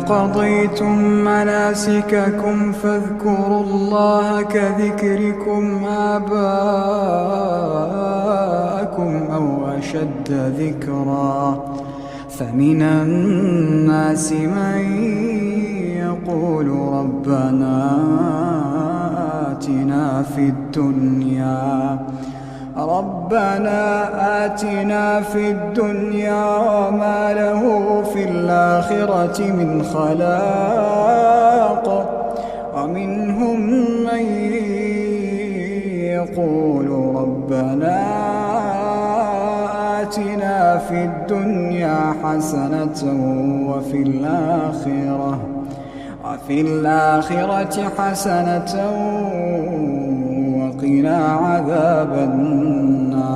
قضيتم مناسككم فاذكروا الله كذكركم آباءكم أو أشد ذكرا فمن الناس من يقول ربنا آتنا في الدنيا وما له في الآخرة من خلاق ومنهم من يقول ربنا آتنا في الدنيا حسنة وفي الآخرة حسنة وقنا عذاب النار